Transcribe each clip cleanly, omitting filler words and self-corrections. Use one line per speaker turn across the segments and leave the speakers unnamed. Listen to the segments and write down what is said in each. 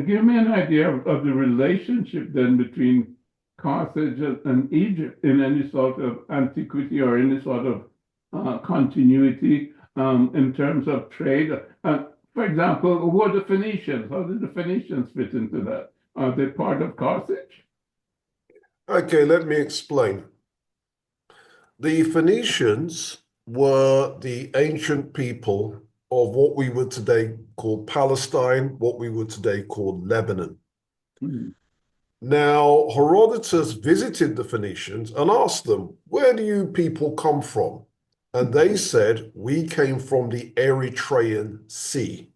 give me an idea of the relationship then between Carthage and Egypt in any sort of antiquity or any sort of continuity in terms of trade. For example, who are the Phoenicians? How did the Phoenicians fit into that? Are they part of Carthage?
Okay, let me explain. The Phoenicians were the ancient people of what we would today call Palestine, what we would today call Lebanon.
Mm-hmm.
Now, Herodotus visited the Phoenicians and asked them, where do you people come from? And they said, we came from the Eritrean Sea.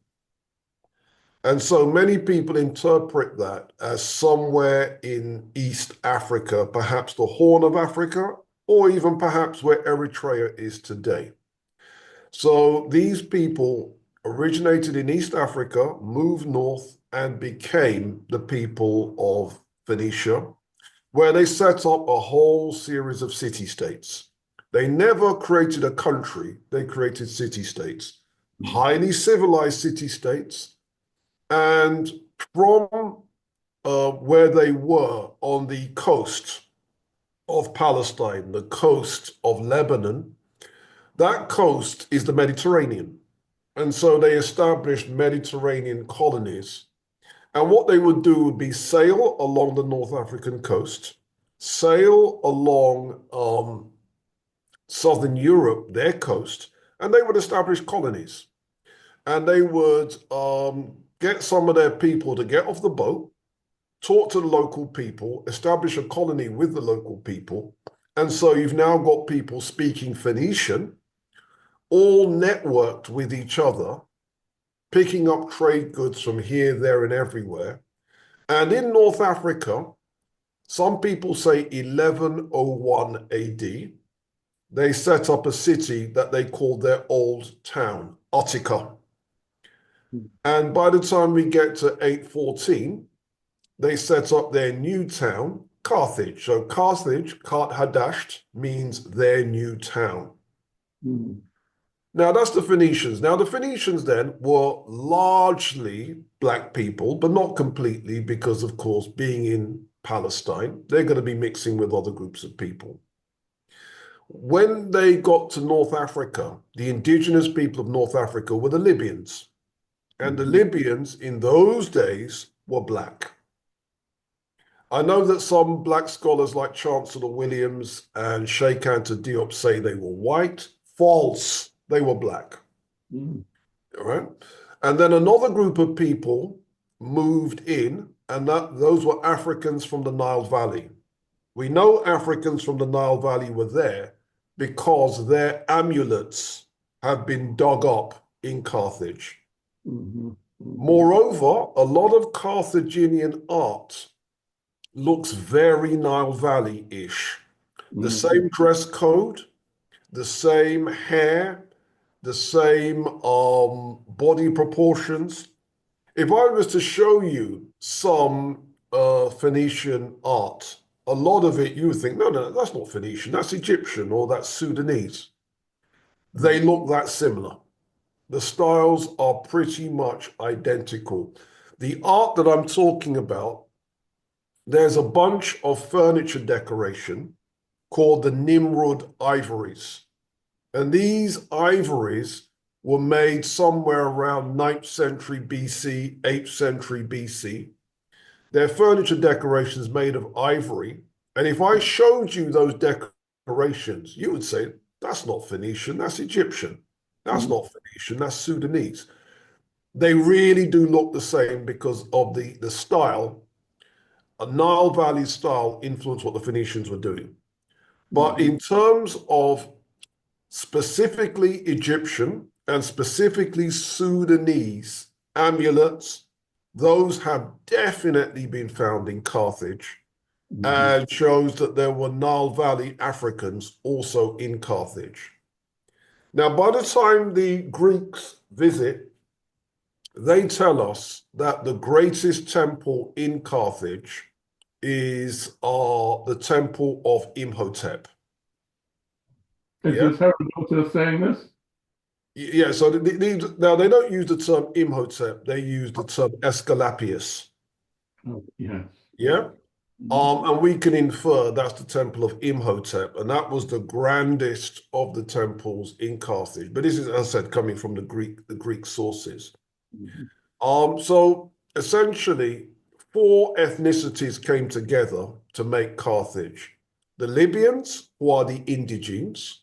And so many people interpret that as somewhere in East Africa, perhaps the Horn of Africa, or even perhaps where Eritrea is today. So these people originated in East Africa, moved north, and became the people of Phoenicia, where they set up a whole series of city-states. They never created a country, they created city-states, highly civilized city-states. And from where they were on the coast of Palestine, the coast of Lebanon, that coast is the Mediterranean. And so they established Mediterranean colonies. And what they would do would be sail along the North African coast, sail along Southern Europe, their coast, and they would establish colonies. And they would get some of their people to get off the boat, talk to the local people, establish a colony with the local people. And so you've now got people speaking Phoenician, all networked with each other, picking up trade goods from here, there, and everywhere. And in North Africa, some people say 1101 AD, they set up a city that they called their old town, Utica. And by the time we get to 814, they set up their new town, Carthage. So Carthage, Kart Hadasht, means their new town.
Mm-hmm.
Now, that's the Phoenicians. Now, the Phoenicians then were largely Black people, but not completely because, of course, being in Palestine, they're going to be mixing with other groups of people. When they got to North Africa, the indigenous people of North Africa were the Libyans. And the Libyans in those days were Black. I know that some Black scholars like Chancellor Williams and Sheikh Anta Diop say they were white. False. They were Black. All right. And then another group of people moved in, and those were Africans from the Nile Valley. We know Africans from the Nile Valley were there because their amulets have been dug up in Carthage. Moreover, a lot of Carthaginian art looks very Nile Valley-ish. The same dress code, the same hair, the same body proportions. If I was to show you some Phoenician art, a lot of it you would think, no, that's not Phoenician, that's Egyptian or that's Sudanese. They look that similar. The styles are pretty much identical. The art that I'm talking about, there's a bunch of furniture decoration called the Nimrud ivories. And these ivories were made somewhere around 9th century BC, 8th century BC. They're furniture decorations made of ivory. And if I showed you those decorations, you would say, that's not Phoenician, that's Egyptian. That's not Phoenician, that's Sudanese. They really do look the same because of the style. A Nile Valley style influenced what the Phoenicians were doing. But in terms of specifically Egyptian and specifically Sudanese amulets, those have definitely been found in Carthage and shows that there were Nile Valley Africans also in Carthage. Now, by the time the Greeks visit, they tell us that the greatest temple in Carthage is the temple of Imhotep.
Is this Herodotus saying this?
Yeah, so now they don't use the term Imhotep, they use the term Aesculapius.
Oh, yes.
Yeah. And we can infer that's the temple of Imhotep, and that was the grandest of the temples in Carthage. But this is, as I said, coming from the Greek sources.
Mhm.
So essentially, four ethnicities came together to make Carthage. The Libyans, who are the indigenes,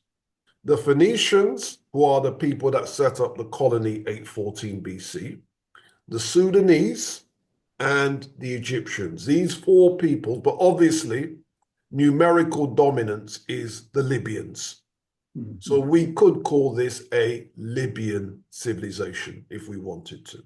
the Phoenicians, who are the people that set up the colony 814 BC, the Sudanese, and the Egyptians. These four people, but obviously numerical dominance is the Libyans. So
Mhm.
we could call this a Libyan civilization if we wanted to.